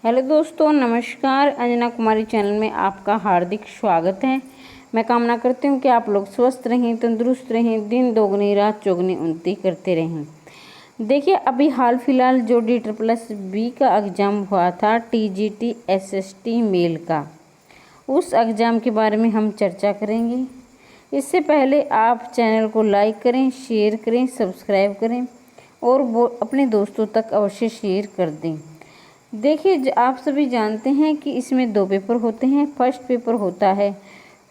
Hello दोस्तों, नमस्कार। अंजना कुमारी channel में आपका हार्दिक स्वागत है। मैं कामना करती हूँ कि आप लोग स्वस्थ रहें, तंदुरुस्त रहें, दिन दोगुनी रात चौगुनी उन्नति करते रहें। देखिए, अभी हाल फिलहाल जो DSSB का एग्ज़ाम हुआ था, TGT SST मेल का, उस एग्ज़ाम के बारे में हम चर्चा करेंगे। इससे पहले आप चैनल को लाइक करें, शेयर करें, सब्सक्राइब करें और वो अपने दोस्तों तक अवश्य शेयर कर दें। देखिए, आप सभी जानते हैं कि इसमें 2 पेपर होते हैं। फर्स्ट पेपर होता है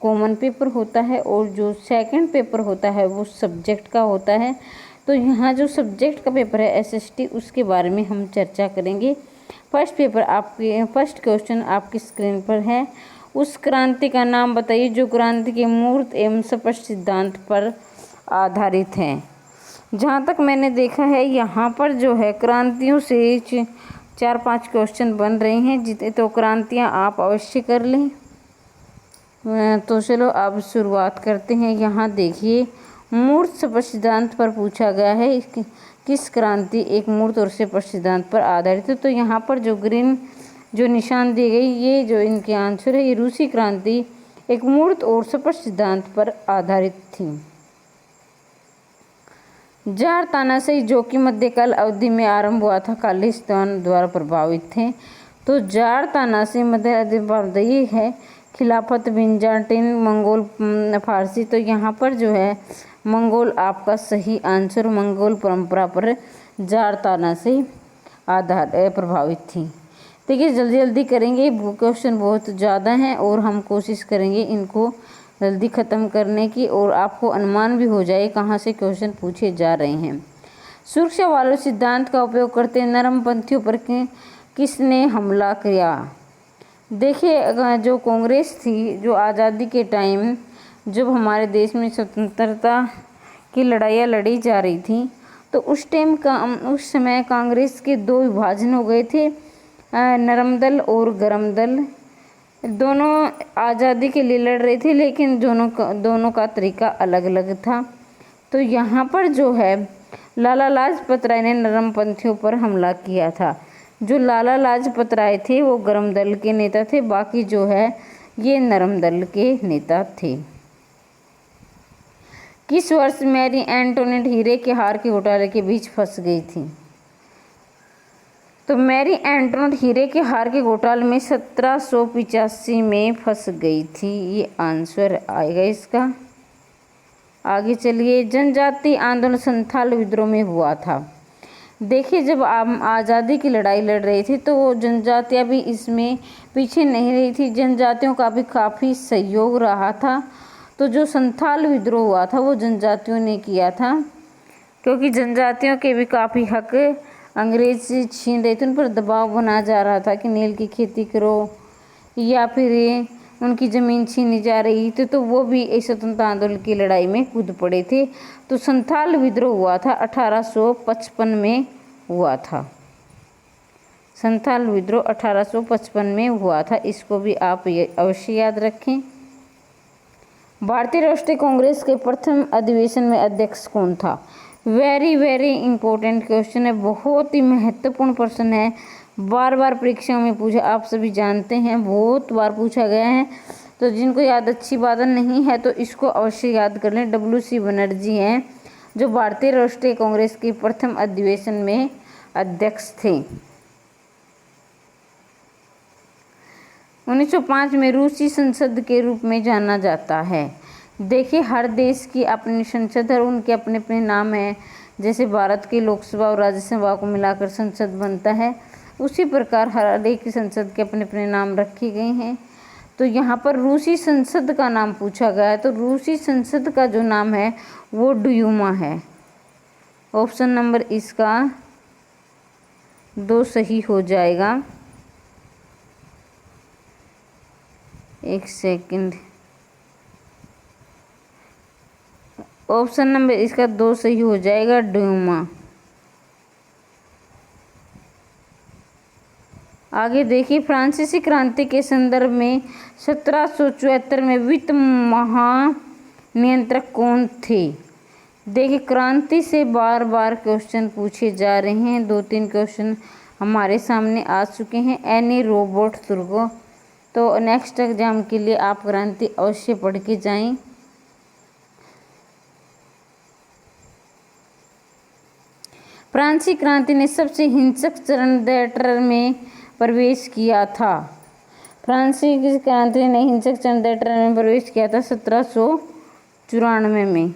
कॉमन पेपर होता है और जो सेकंड पेपर होता है वो सब्जेक्ट का होता है। तो यहाँ जो सब्जेक्ट का पेपर है SST, उसके बारे में हम चर्चा करेंगे। फर्स्ट क्वेश्चन आपकी स्क्रीन पर है। उस क्रांति का नाम बताइए जो क्रांति के मूर्त एवं स्पष्ट सिद्धांत पर आधारित है। जहाँ तक मैंने देखा है, यहाँ पर जो है क्रांतियों से 4-5 क्वेश्चन बन रहे हैं। जितने तो क्रांतियाँ आप अवश्य कर लें। तो चलो अब शुरुआत करते हैं। यहाँ देखिए, मूर्त स्पष्ट सिद्धांत पर पूछा गया है किस क्रांति एक मूर्त और स्पष्ट सिद्धांत पर आधारित है। तो यहाँ पर जो ग्रीन जो निशान दिए गए, ये जो इनके आंसर है, ये रूसी क्रांति एक मूर्त और स्पष्ट सिद्धांत पर आधारित थी। जार तानाशाही जो कि मध्यकाल अवधि में आरंभ हुआ था, खालिस्तान द्वारा प्रभावित थे। तो जार तानाशाही मध्य ये है खिलाफत, बिजान्टिन, मंगोल, फारसी। तो यहाँ पर जो है मंगोल आपका सही आंसर। मंगोल परंपरा पर जार तानाशाही प्रभावित थी। देखिए, जल्दी जल्दी करेंगे, क्वेश्चन बहुत ज़्यादा हैं और हम कोशिश करेंगे इनको जल्दी ख़त्म करने की और आपको अनुमान भी हो जाए कहाँ से क्वेश्चन पूछे जा रहे हैं। सुरक्षा वालों सिद्धांत का उपयोग करते नरमपंथियों पर किसने हमला किया? देखिए, जो कांग्रेस थी, जो आज़ादी के टाइम जब हमारे देश में स्वतंत्रता की लड़ाइयाँ लड़ी जा रही थी, तो उस समय कांग्रेस के 2 विभाजन हो गए थे, नरम दल और गरम दल। दोनों आज़ादी के लिए लड़ रहे थे, लेकिन दोनों का तरीका अलग अलग था। तो यहाँ पर जो है लाला लाजपत राय ने नरमपंथियों पर हमला किया था। जो लाला लाजपत राय थे वो गरम दल के नेता थे, बाकी जो है ये नरम दल के नेता थे। किस वर्ष मैरी एंटोनेट हीरे के हार के घोटाले के बीच फंस गई थी? तो मैरी एंटोनेट हीरे के हार के घोटाले में 1785 में फंस गई थी। ये आंसर आएगा इसका। आगे चलिए, जनजाति आंदोलन संथाल विद्रोह में हुआ था। देखिए, जब आप आज़ादी की लड़ाई लड़ रहे थे तो वो जनजातियाँ भी इसमें पीछे नहीं रही थी। जनजातियों का भी काफ़ी सहयोग रहा था। तो जो संथाल विद्रोह हुआ था वो जनजातियों ने किया था, क्योंकि जनजातियों के भी काफ़ी हक अंग्रेज छीन रहे थे। उन पर दबाव बनाया जा रहा था कि नील की खेती करो, या फिर ये उनकी ज़मीन छीनी जा रही थी। तो वो भी इस स्वतंत्रता आंदोलन की लड़ाई में कूद पड़े थे। तो संथाल विद्रोह हुआ था 1855 में हुआ था। संथाल विद्रोह 1855 में हुआ था। इसको भी आप ये अवश्य याद रखें। भारतीय राष्ट्रीय कांग्रेस के प्रथम अधिवेशन में अध्यक्ष कौन था? वेरी वेरी इंपॉर्टेंट क्वेश्चन है, बहुत ही महत्वपूर्ण प्रश्न है। बार बार परीक्षाओं में पूछा, आप सभी जानते हैं, बहुत बार पूछा गया है। तो जिनको याद अच्छी बात नहीं है तो इसको अवश्य याद कर लें। WC बनर्जी हैं जो भारतीय राष्ट्रीय कांग्रेस के प्रथम अधिवेशन में अध्यक्ष थे। 1905 में रूसी संसद के रूप में जाना जाता है। देखिए, हर देश की अपनी संसद है, उनके अपने अपने नाम हैं। जैसे भारत की लोकसभा और राज्यसभा को मिलाकर संसद बनता है, उसी प्रकार हर एक संसद के अपने अपने नाम रखे गए हैं। तो यहाँ पर रूसी संसद का नाम पूछा गया है। तो रूसी संसद का जो नाम है वो ड्यूमा है। ऑप्शन नंबर इसका 2 सही हो जाएगा। एक सेकंड, ऑप्शन नंबर इसका 2 सही हो जाएगा, ड्यूमा। आगे देखिए, फ्रांसीसी क्रांति के संदर्भ में 1774 में वित्त महानियंत्रक कौन थे? देखिए, क्रांति से बार बार क्वेश्चन पूछे जा रहे हैं। 2-3 क्वेश्चन हमारे सामने आ चुके हैं। एनी रोबोट तुर्गो। तो नेक्स्ट एग्जाम के लिए आप क्रांति अवश्य पढ़ के जाएं। फ्रांसीसी क्रांति ने सबसे हिंसक चरण दैटर में प्रवेश किया था। फ्रांसीसी क्रांति ने हिंसक चरण दैटर में प्रवेश किया था 1794 में।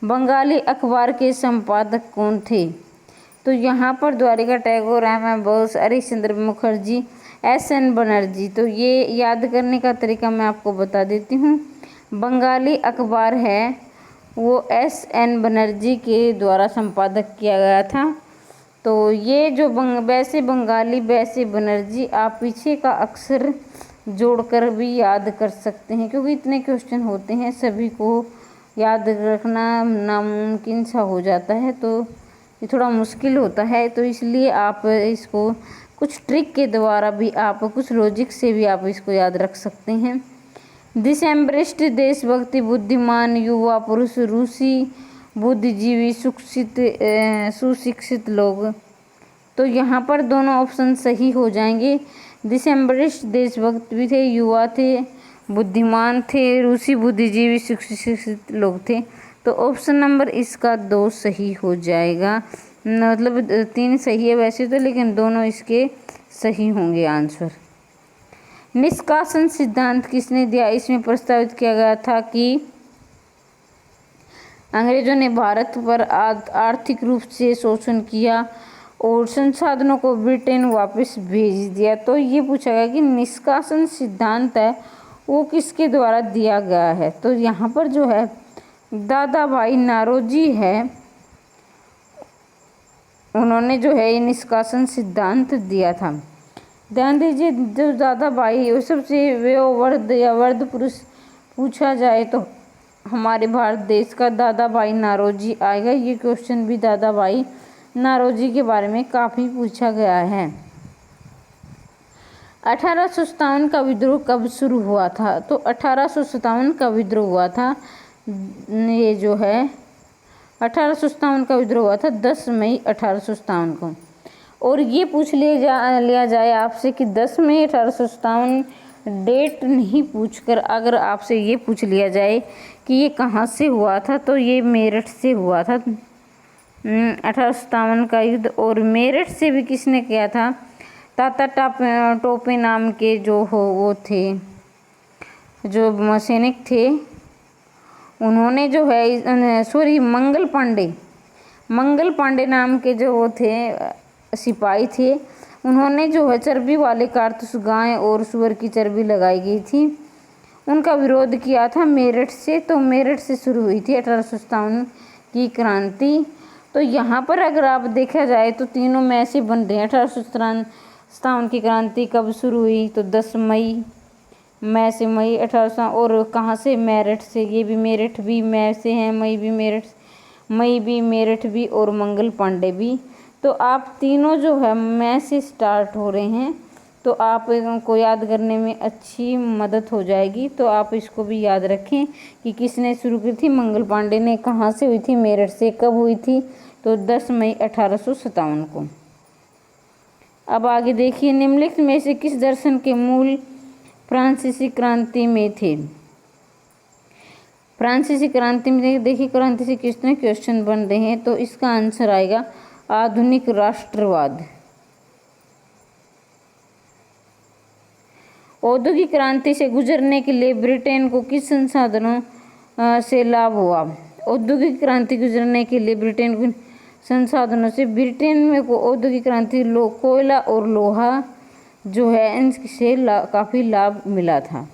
बंगाली अखबार के संपादक कौन थे? तो यहाँ पर द्वारिका टैगोर, एम बोस, हरीश चंद्र मुखर्जी, SN बनर्जी। तो ये याद करने का तरीका मैं आपको बता देती हूँ। बंगाली अखबार है वो SN बनर्जी के द्वारा संपादक किया गया था। तो ये जो वैसे बंगाली वैसे बनर्जी, आप पीछे का अक्षर जोड़कर भी याद कर सकते हैं, क्योंकि इतने क्वेश्चन होते हैं सभी को याद रखना नामुमकिन सा हो जाता है, तो ये थोड़ा मुश्किल होता है। तो इसलिए आप इसको कुछ ट्रिक के द्वारा भी, आप कुछ लॉजिक से भी आप इसको याद रख सकते हैं। दिसंबरिस्ट देशभक्ति, बुद्धिमान युवा पुरुष, रूसी बुद्धिजीवी, सुशिक्षित लोग। तो यहाँ पर दोनों ऑप्शन सही हो जाएंगे। दिसंबरिस्ट देशभक्त भी थे, युवा थे, बुद्धिमान थे, रूसी बुद्धिजीवी, सुशिक्षित लोग थे। तो ऑप्शन नंबर इसका 2 सही हो जाएगा। मतलब 3 सही है वैसे तो, लेकिन दोनों इसके सही होंगे आंसर। निष्कासन सिद्धांत किसने दिया? इसमें प्रस्तावित किया गया था कि अंग्रेजों ने भारत पर आर्थिक रूप से शोषण किया और संसाधनों को ब्रिटेन वापस भेज दिया। तो ये पूछा गया कि निष्कासन सिद्धांत है वो किसके द्वारा दिया गया है? तो यहाँ पर जो है दादा भाई नारोजी है, उन्होंने जो है ये निष्कासन सिद्धांत दिया था। ध्यान दीजिए, जो दादा भाई सबसे वयोवृद्ध या वृद्ध पुरुष पूछा जाए तो हमारे भारत देश का दादा भाई नारोजी आएगा। ये क्वेश्चन भी दादा भाई नारोजी के बारे में काफ़ी पूछा गया है। 1857 का विद्रोह कब शुरू हुआ था? तो 1857 का विद्रोह हुआ था, ये जो है 1857 का विद्रोह हुआ था 10 मई 1857 को। और ये पूछ लिया जाए आपसे कि 10 मई 1857 डेट नहीं पूछकर अगर आपसे ये पूछ लिया जाए कि ये कहाँ से हुआ था, तो ये मेरठ से हुआ था 1857 का युद्ध। और मेरठ से भी किसने किया था? ताता टोपे नाम के जो वो थे, जो सैनिक थे, उन्होंने जो है मंगल पांडे नाम के जो वो थे सिपाही थे, उन्होंने जो है चर्बी वाले कारतूस गाय और सूअर की चर्बी लगाई गई थी, उनका विरोध किया था मेरठ से। तो मेरठ से शुरू हुई थी 1857 की क्रांति। तो यहाँ पर अगर आप देखा जाए तो तीनों में ऐसे बन रहे हैं। 1857 की क्रांति कब शुरू हुई? तो 10 मई, मई से मई 1800। और कहाँ से? मेरठ से। ये भी मेरठ भी मई से है, मई भी मेरठ भी और मंगल पांडे भी। तो आप तीनों जो है मई से स्टार्ट हो रहे हैं, तो आप को याद करने में अच्छी मदद हो जाएगी। तो आप इसको भी याद रखें कि किसने शुरू की थी? मंगल पांडे ने। कहाँ से हुई थी? मेरठ से। कब हुई थी? तो 10 मई 1857 को। अब आगे देखिए, निम्नलिखित में से किस दर्शन के मूल फ्रांसीसी क्रांति में थे? फ्रांसीसी क्रांति में देखिए क्रांति से कितने क्वेश्चन बन रहे हैं, तो इसका आंसर आएगा आधुनिक राष्ट्रवाद। औद्योगिक क्रांति से गुजरने के लिए ब्रिटेन को किस संसाधनों से लाभ हुआ? औद्योगिक क्रांति गुजरने के लिए ब्रिटेन को संसाधनों से, ब्रिटेन में को औद्योगिक क्रांति कोयला और लोहा जो है इनसे काफ़ी लाभ मिला था।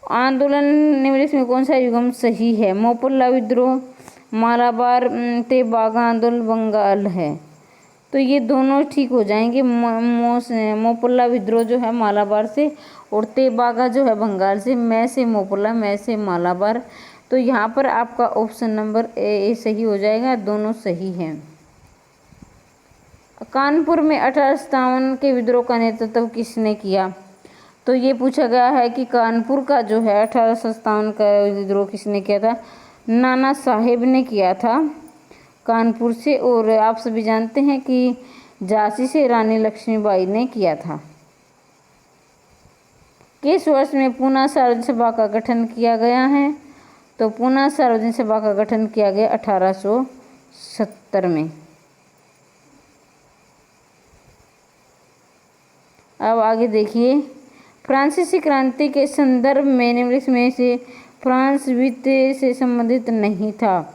आंदोलन निम्नलिखित में कौन सा युग्म सही है? मोपल्ला विद्रोह, मालाबार, तेबागा आंदोलन, बंगाल है। तो ये दोनों ठीक हो जाएंगे। मोपल्ला विद्रोह जो है मालाबार से और तेबागा जो है बंगाल से। मैं से मोपल्ला, मैं से मालाबार। तो यहाँ पर आपका ऑप्शन नंबर ए सही हो जाएगा, दोनों सही हैं। कानपुर में 1857 के विद्रोह का नेतृत्व किसने किया? तो ये पूछा गया है कि कानपुर का जो है 1857 का विद्रोह किसने किया था? नाना साहेब ने किया था। कानपुर से। और आप सभी जानते हैं कि झांसी से रानी लक्ष्मीबाई ने किया था। किस वर्ष में पूना सार्वजनिक सभा का गठन किया गया है? तो पूना सार्वजनिक सभा का गठन किया गया 1870 में। अब आगे देखिए, फ्रांसीसी क्रांति के संदर्भ में निम्नलिखित में से फ्रांस वित्त से संबंधित नहीं था।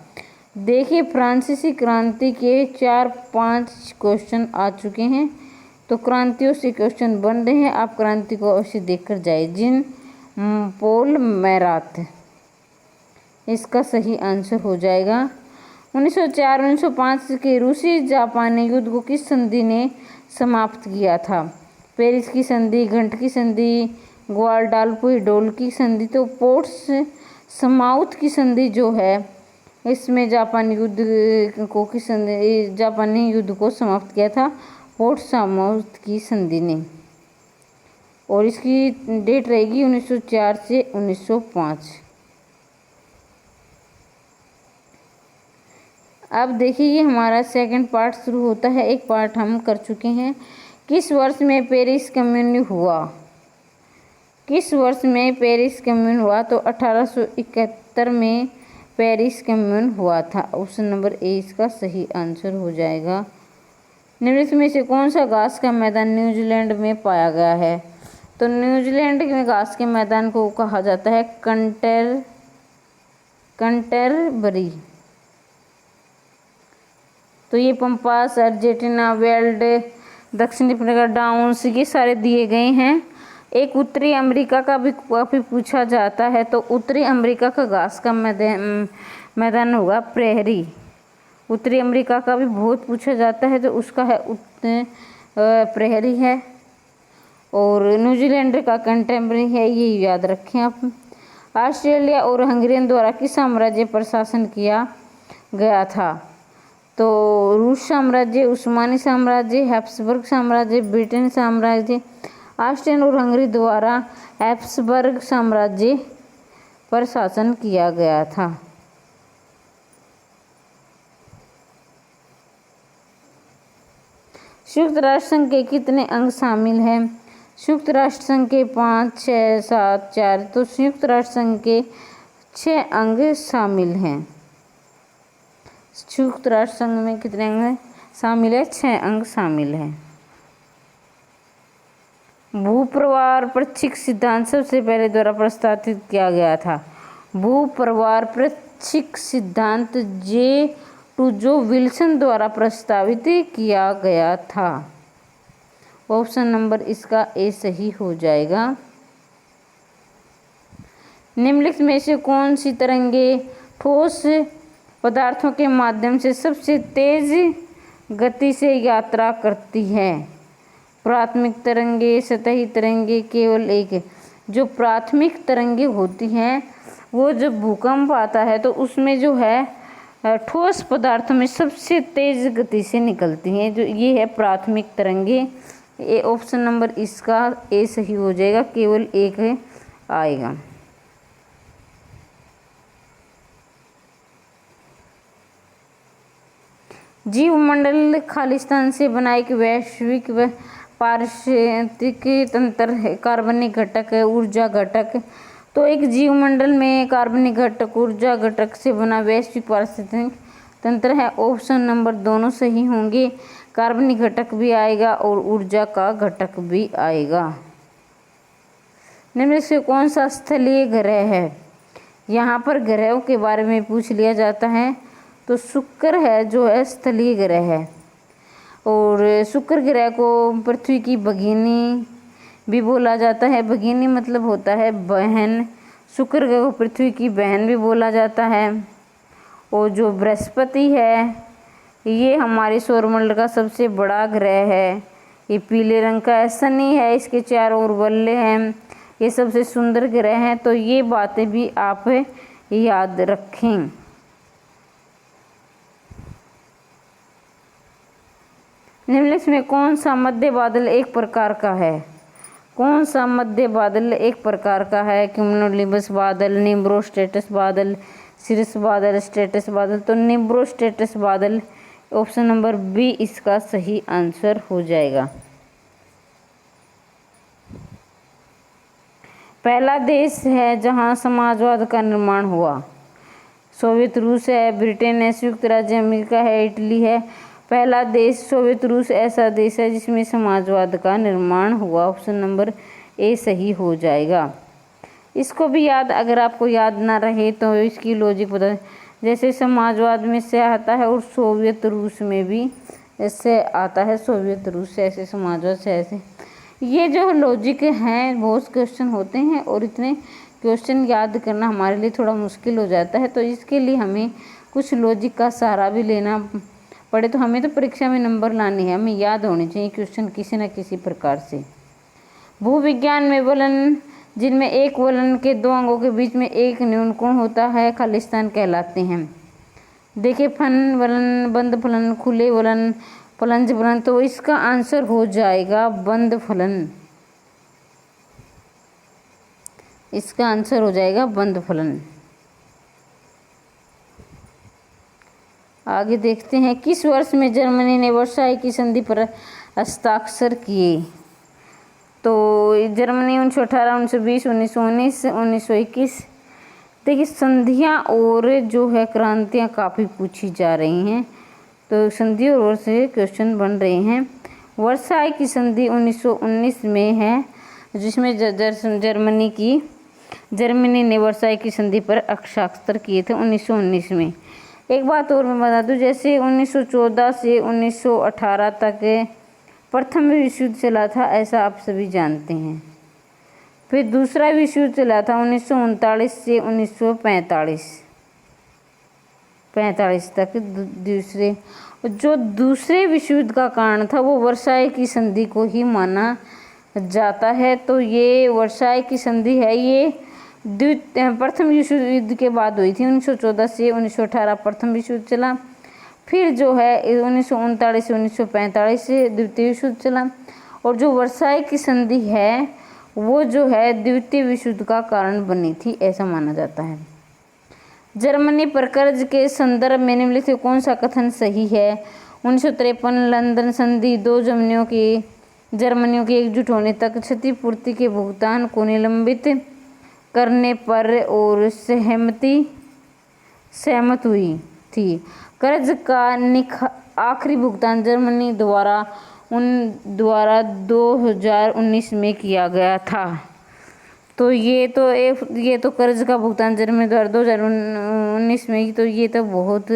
देखिए, फ्रांसीसी क्रांति के 4-5 क्वेश्चन आ चुके हैं, तो क्रांतियों से क्वेश्चन बन रहे हैं। आप क्रांति को अवश्य देखकर जाए। जीन पॉल मैरात इसका सही आंसर हो जाएगा। 1904-1905 के रूसी जापानी युद्ध को किस संधि ने समाप्त किया था? पेरिस की संधि, घंट की संधि, ग्वाडालपुर की संधि। तो पोर्ट्स समाउथ की संधि जो है, इसमें जापानी युद्ध को समाप्त किया था पोर्ट सामाउथ की संधि ने। और इसकी डेट रहेगी 1904 से 1905। अब देखिए, ये हमारा सेकंड पार्ट शुरू होता है। एक पार्ट हम कर चुके हैं। किस वर्ष में पेरिस कम्यून हुआ? किस वर्ष में पेरिस कम्यून हुआ? तो 1871 में पेरिस कम्यून हुआ था। ऑप्शन नंबर ए इसका सही आंसर हो जाएगा। निम्नलिखित में से कौन सा घास का मैदान न्यूजीलैंड में पाया गया है? तो न्यूजीलैंड में घास के मैदान को कहा जाता है कंटेरबरी। तो ये पंपास, अर्जेंटीना, वेल्ड, दक्षिण अफ्रीका, डाउन्स, ये सारे दिए गए हैं। एक उत्तरी अमेरिका का भी काफ़ी पूछा जाता है, तो उत्तरी अमेरिका का घास का मैदान होगा प्रेहरी। उत्तरी अमेरिका का भी बहुत पूछा जाता है, तो उसका है प्रेहरी है। और न्यूजीलैंड का कंटेम्पररी है, ये याद रखें आप। ऑस्ट्रेलिया और हंगेरियन द्वारा किस साम्राज्य पर शासन किया गया था? तो रूस साम्राज्य, उस्मानी साम्राज्य, हैब्सबर्ग साम्राज्य, ब्रिटेन साम्राज्य। ऑस्ट्रिया और हंगरी द्वारा हैब्सबर्ग साम्राज्य पर शासन किया गया था। संयुक्त राष्ट्र संघ के कितने अंग शामिल हैं? संयुक्त राष्ट्र संघ के 5, 6, 7, 4। तो संयुक्त राष्ट्र संघ के 6 अंग शामिल हैं। संयुक्त राष्ट्र संघ में कितने अंग शामिल है? 6 अंग शामिल हैं। भूप्रवार पृच्छिक सिद्धांत सबसे पहले द्वारा प्रस्तावित किया गया था। भूप्रवार पृच्छिक सिद्धांत जो विल्सन द्वारा प्रस्तावित किया गया था। ऑप्शन नंबर इसका ए सही हो जाएगा। निम्नलिखित में से कौन सी तरंगे ठोस पदार्थों के माध्यम से सबसे तेज गति से यात्रा करती है? प्राथमिक तरंगे, सतही तरंगे, केवल एक। जो प्राथमिक तरंगे होती हैं, वो जब भूकंप आता है तो उसमें जो है ठोस पदार्थों में सबसे तेज गति से निकलती हैं। जो ये है प्राथमिक तरंगे। ये ऑप्शन नंबर इसका ए सही हो जाएगा, केवल एक आएगा। जीवमंडल खालिस्तान से बना एक वैश्विक पारिस्थितिक तंत्र है। कार्बनिक घटक है, ऊर्जा घटक। तो एक जीवमंडल में कार्बनिक घटक, ऊर्जा घटक से बना वैश्विक पारिस्थितिक तंत्र है। ऑप्शन नंबर दोनों सही होंगे। कार्बनिक घटक भी आएगा और ऊर्जा का घटक भी आएगा। निम्न से कौन सा स्थलीय ग्रह है? यहाँ पर ग्रहों के बारे में पूछ लिया जाता है। तो शुक्र है जो है स्थलीय ग्रह है। और शुक्र ग्रह को पृथ्वी की भगिनी भी बोला जाता है। भगिनी मतलब होता है बहन। शुक्र ग्रह को पृथ्वी की बहन भी बोला जाता है। और जो बृहस्पति है, ये हमारे सौरमंडल का सबसे बड़ा ग्रह है। ये पीले रंग का है। शनि है, इसके चारों ओर बल्ले हैं। ये सबसे सुंदर ग्रह हैं। तो ये बातें भी आप याद रखें। निम्नलिखित में कौन सा मध्य बादल एक प्रकार का है? कौन सा मध्य बादल एक प्रकार का है? क्यूमुलोनिम्बस बादल, निम्बोस्ट्रेटस बादल, शीर्ष बादल, स्ट्रेटस बादल, तो निम्बोस्ट्रेटस बादल, ऑप्शन नंबर बी इसका सही आंसर हो जाएगा। पहला देश है जहां समाजवाद का निर्माण हुआ। सोवियत रूस है, ब्रिटेन है, संयुक्त राज्य अमेरिका है, इटली है। पहला देश सोवियत रूस ऐसा देश है जिसमें समाजवाद का निर्माण हुआ। ऑप्शन नंबर ए सही हो जाएगा। इसको भी याद, अगर आपको याद ना रहे तो इसकी लॉजिक बता, जैसे समाजवाद में से आता है और सोवियत रूस में भी इससे आता है, सोवियत रूस से ऐसे, समाजवाद से ऐसे। ये जो लॉजिक हैं बहुत क्वेश्चन होते हैं और इतने क्वेश्चन याद करना हमारे लिए थोड़ा मुश्किल हो जाता है, तो इसके लिए हमें कुछ लॉजिक का सहारा भी लेना पड़े तो हमें तो परीक्षा में नंबर लाने हैं, हमें याद होने चाहिए क्वेश्चन किसी न किसी प्रकार से। भूविज्ञान में वलन जिनमें एक वलन के दो अंगों के बीच में एक न्यून कोण होता है खालिस्तान कहलाते हैं। देखिए, फन वलन, बंद फलन, खुले वलन, फलंज वलन, तो इसका आंसर हो जाएगा बंद फलन। इसका आंसर हो जाएगा बंद फलन। आगे देखते हैं, किस वर्ष में जर्मनी ने वर्साई की संधि पर हस्ताक्षर किए? तो जर्मनी 1918, 1920, 1919, 1921। देखिए, संधियां और जो है क्रांतियां काफ़ी पूछी जा रही हैं, तो संधि और वर्ष से क्वेश्चन बन रहे हैं। वर्साई की संधि 1919 में है, जिसमें जर्मनी ने वर्साई की संधि पर हस्ताक्षर किए थे 1919 में। एक बात और मैं बता दूं, जैसे 1914 से 1918 तक प्रथम विश्व युद्ध चला था, ऐसा आप सभी जानते हैं। फिर दूसरा विश्व युद्ध चला था 1939 से 1945 तक। दूसरे विश्व युद्ध का कारण था वो वर्साई की संधि को ही माना जाता है। तो ये वर्साई की संधि है, ये प्रथम विश्व युद्ध के बाद हुई थी। 1914 से 1918 प्रथम विश्व युद्ध चला, फिर जो है 1939 से 1945 से द्वितीय विश्व युद्ध चला, और जो वर्साई की संधि है वो जो है द्वितीय विश्व युद्ध का कारण बनी थी, ऐसा माना जाता है। जर्मनी पर कर्ज के संदर्भ में निम्नलिखित कौन सा कथन सही है? 1953 लंदन संधि दो जर्मनियों के एकजुट होने तक क्षतिपूर्ति के भुगतान को निलंबित करने पर और सहमत हुई थी। कर्ज का आखिरी भुगतान जर्मनी द्वारा 2019 में किया गया था। तो ये तो कर्ज का भुगतान जर्मनी द्वारा 2019 में, तो ये तो बहुत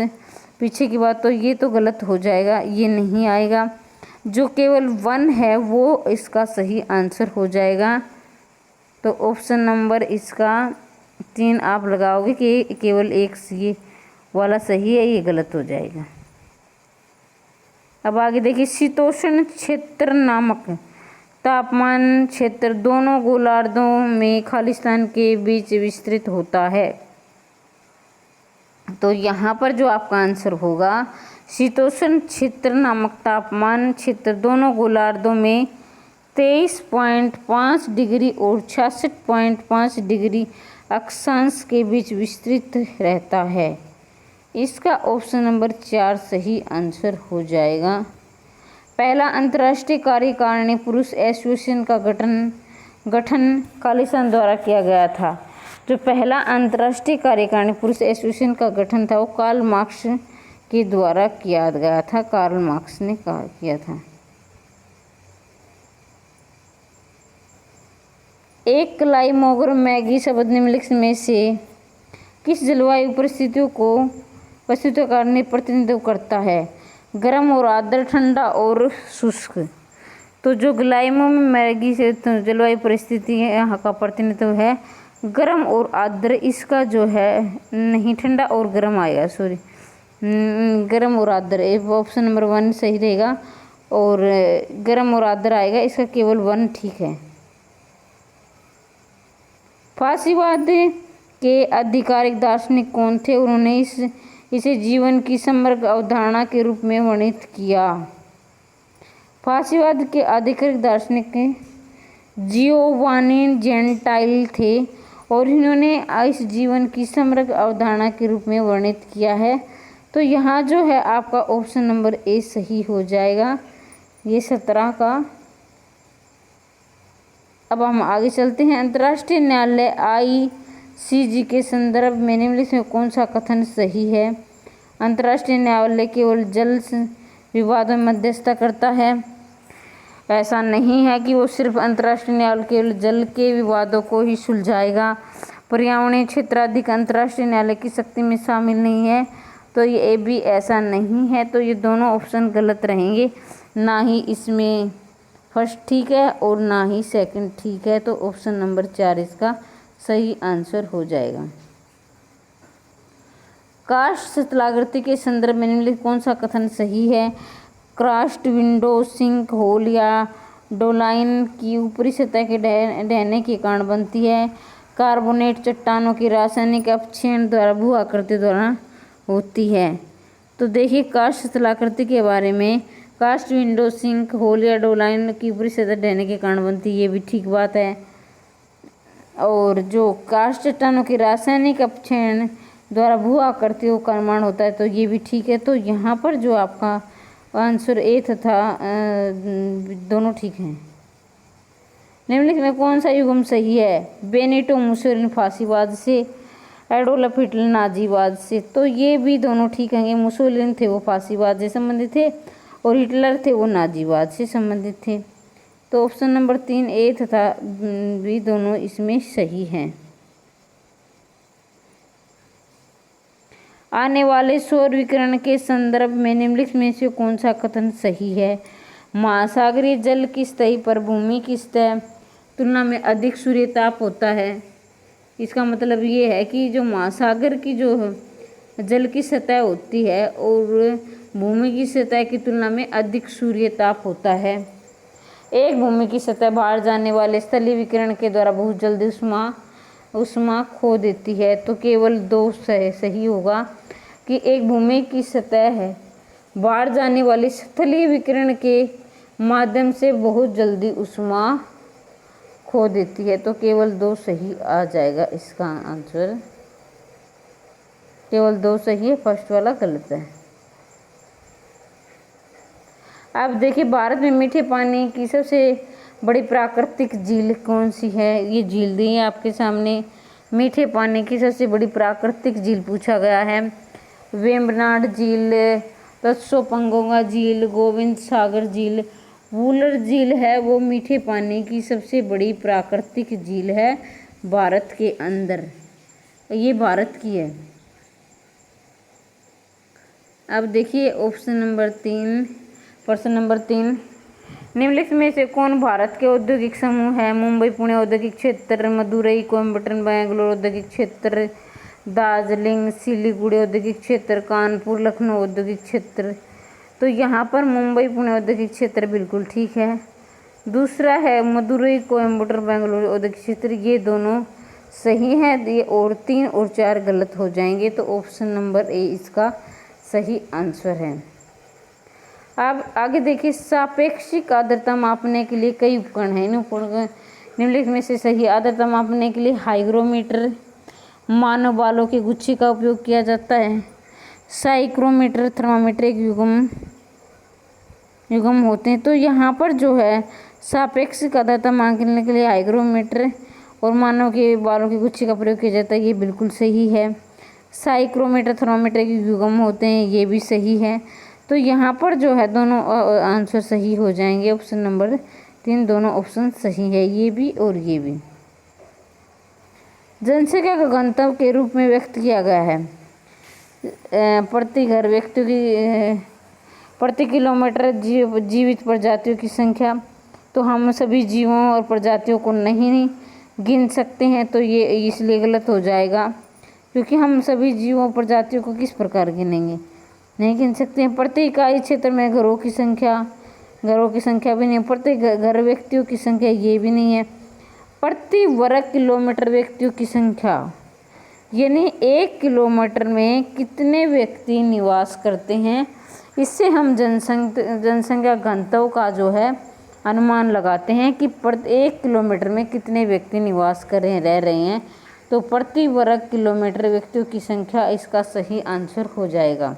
पीछे की बात, तो ये तो गलत हो जाएगा, ये नहीं आएगा। जो केवल 1 है वो इसका सही आंसर हो जाएगा। तो ऑप्शन नंबर इसका 3 आप लगाओगे कि केवल एक ये वाला सही है, ये गलत हो जाएगा। अब आगे देखिए, शीतोष्ण क्षेत्र नामक तापमान क्षेत्र दोनों गोलार्धों में खालिस्तान के बीच विस्तृत होता है। तो यहाँ पर जो आपका आंसर होगा, शीतोष्ण क्षेत्र नामक तापमान क्षेत्र दोनों गोलार्धों में 23.5 डिग्री और 66.5 डिग्री अक्षांश के बीच विस्तृत रहता है। इसका ऑप्शन नंबर 4 सही आंसर हो जाएगा। पहला अंतर्राष्ट्रीय कार्यकारिणी पुरुष एसोसिएशन का गठन खालिस्तान द्वारा किया गया था। जो पहला अंतर्राष्ट्रीय कार्यकारिणी पुरुष एसोसिएशन का गठन था वो कार्ल मार्क्स के द्वारा किया गया था। कार्ल मार्क्स ने किया था। एक क्लाइमोगर मैगी शब्द निम्नलिखित में से किस जलवायु परिस्थितियों का प्रतिनिधित्व करता है? गर्म और आर्द्र, ठंडा और शुष्क। तो जो ग्लाइमो में मैगी से जलवायु परिस्थिति यहाँ का प्रतिनिधित्व है गर्म और आर्द्र। इसका जो है नहीं, ठंडा और गर्म आएगा, सॉरी, गर्म और आर्द्र। ऑप्शन नंबर 1 सही रहेगा और गर्म और आर्द्र आएगा, इसका केवल 1 ठीक है। फासीवाद के आधिकारिक दार्शनिक कौन थे? उन्होंने इसे जीवन की समग्र अवधारणा के रूप में वर्णित किया। फासीवाद के आधिकारिक दार्शनिक जियोवानी जेंटाइल थे और इन्होंने इस जीवन की समग्र अवधारणा के रूप में वर्णित किया है। तो यहाँ जो है आपका ऑप्शन नंबर ए सही हो जाएगा, ये 17 का। अब हम आगे चलते हैं। अंतर्राष्ट्रीय न्यायालय ICJ के संदर्भ में निम्नलिखित में कौन सा कथन सही है? अंतर्राष्ट्रीय न्यायालय केवल जल विवादों में मध्यस्थता करता है। ऐसा नहीं है कि वो सिर्फ अंतर्राष्ट्रीय न्यायालय केवल जल के विवादों को ही सुलझाएगा। पर्यावरणीय क्षेत्राधिक अंतर्राष्ट्रीय न्यायालय की शक्ति में शामिल नहीं है। तो ये भी ऐसा नहीं है। तो ये दोनों ऑप्शन गलत रहेंगे, ना ही इसमें फर्स्ट ठीक है और ना ही सेकंड ठीक है। तो ऑप्शन नंबर 4 इसका सही आंसर हो जाएगा। कास्ट शतलाकृति के संदर्भ में निम्नलिखित कौन सा कथन सही है? कास्ट विंडो सिंक होल या डोलाइन की ऊपरी सतह के ढहने के कारण बनती है। कार्बोनेट चट्टानों की रासायनिक अपक्षेपण द्वारा भू आकृति द्वारा होती है। तो देखिए कास्ट शतलाकृति के बारे में, कास्ट विंडो सिंक होल या डोलाइन की ऊपरी सतह ढहने के कारण बनती है, ये भी ठीक बात है। और जो कास्ट चट्टानों की रासायनिक अपक्षेपण द्वारा भू आकृतियों का निर्माण होता है, तो ये भी ठीक है। तो यहाँ पर जो आपका आंसर ए तथा दोनों ठीक हैं। निम्नलिखित में कौन सा युग्म सही है? बेनिटो मुसोलिनी फांसीवाद से, एडोल्फ हिटलर नाजीवाद से। तो ये भी दोनों ठीक हैं। मुसोलिनी थे वो फांसीवाद से संबंधित थे और हिटलर थे वो नाजीवाद से संबंधित थे। तो ऑप्शन नंबर 3 ए तथा बी दोनों इसमें सही हैं। आने वाले सौर विकिरण के संदर्भ में निम्नलिखित में से कौन सा कथन सही है? महासागरीय जल की सतह पर भूमि की सतह तुलना में अधिक सूर्य ताप होता है। इसका मतलब ये है कि जो महासागर की जो जल की सतह होती है और भूमि की सतह की तुलना में अधिक सूर्य ताप होता है। एक भूमि की सतह बाहर जाने वाले स्थलीय विकिरण के द्वारा बहुत जल्दी उष्मा खो देती है। तो केवल 2 सही होगा कि एक भूमि की सतह है बाहर जाने वाले स्थलीय विकिरण के माध्यम से बहुत जल्दी उष्मा खो देती है। तो केवल 2 सही आ जाएगा इसका आंसर। केवल 2 सही है, फर्स्ट वाला गलत है। अब देखिए भारत में मीठे पानी की सबसे बड़ी प्राकृतिक झील कौन सी है? ये झील दी है आपके सामने। मीठे पानी की सबसे बड़ी प्राकृतिक झील पूछा गया है। वेम्बनाड झील, तत्सोपंगोंगा झील, गोविंद सागर झील, वूलर झील है वो मीठे पानी की सबसे बड़ी प्राकृतिक झील है भारत के अंदर। ये भारत की है। अब देखिए ऑप्शन नंबर 3, प्रश्न नंबर 3, निम्नलिखित में से कौन भारत के औद्योगिक समूह है? मुंबई पुणे औद्योगिक क्षेत्र, मदुरई कोयम्बटूर बेंगलोर औद्योगिक क्षेत्र, दार्जिलिंग सिलीगुड़ी औद्योगिक क्षेत्र, कानपुर लखनऊ औद्योगिक क्षेत्र। तो यहाँ पर मुंबई पुणे औद्योगिक क्षेत्र बिल्कुल ठीक है। दूसरा है मदुरई कोयम्बटूर बेंगलोर औद्योगिक क्षेत्र, ये दोनों सही हैं। ये और 3 और 4 गलत हो जाएंगे। तो ऑप्शन नंबर ए इसका सही आंसर है। अब आगे देखिए सापेक्षिक आर्द्रता मापने के लिए कई उपकरण हैं। इन उपकरण निम्नलिखित में से सही आर्द्रता मापने के लिए हाइग्रोमीटर, मानव बालों के गुच्छे का उपयोग किया जाता है। साइक्रोमीटर, थर्मामीटर एक युग्म होते हैं। तो यहाँ पर जो है सापेक्षिक आर्द्रता मापने के लिए हाइग्रोमीटर और मानव के बालों के गुच्छे का प्रयोग किया जाता है, ये बिल्कुल सही है। साइक्रोमीटर, थर्मामीटर के युग्म होते हैं, ये भी सही है। तो यहाँ पर जो है दोनों आंसर सही हो जाएंगे। ऑप्शन नंबर 3 दोनों ऑप्शन सही है, ये भी और ये भी। जनसंख्या का घनत्व के रूप में व्यक्त किया गया है प्रति घर व्यक्ति की प्रति किलोमीटर जीवित प्रजातियों की संख्या। तो हम सभी जीवों और प्रजातियों को नहीं गिन सकते हैं, तो ये इसलिए गलत हो जाएगा, क्योंकि हम सभी जीवों और प्रजातियों को किस प्रकार गिनेंगे? नहीं गिन सकते हैं। प्रति इकाई क्षेत्र में घरों की संख्या भी नहीं है। प्रति घर व्यक्तियों की संख्या ये भी नहीं है। प्रति वर्ग किलोमीटर व्यक्तियों की संख्या, यानी 1 किलोमीटर में कितने व्यक्ति निवास करते हैं, इससे हम जनसंख्या घनत्व का जो है अनुमान लगाते हैं कि प्रति 1 किलोमीटर में कितने व्यक्ति निवास रह रहे हैं। तो प्रति वर्ग किलोमीटर व्यक्तियों की संख्या इसका सही आंसर हो जाएगा।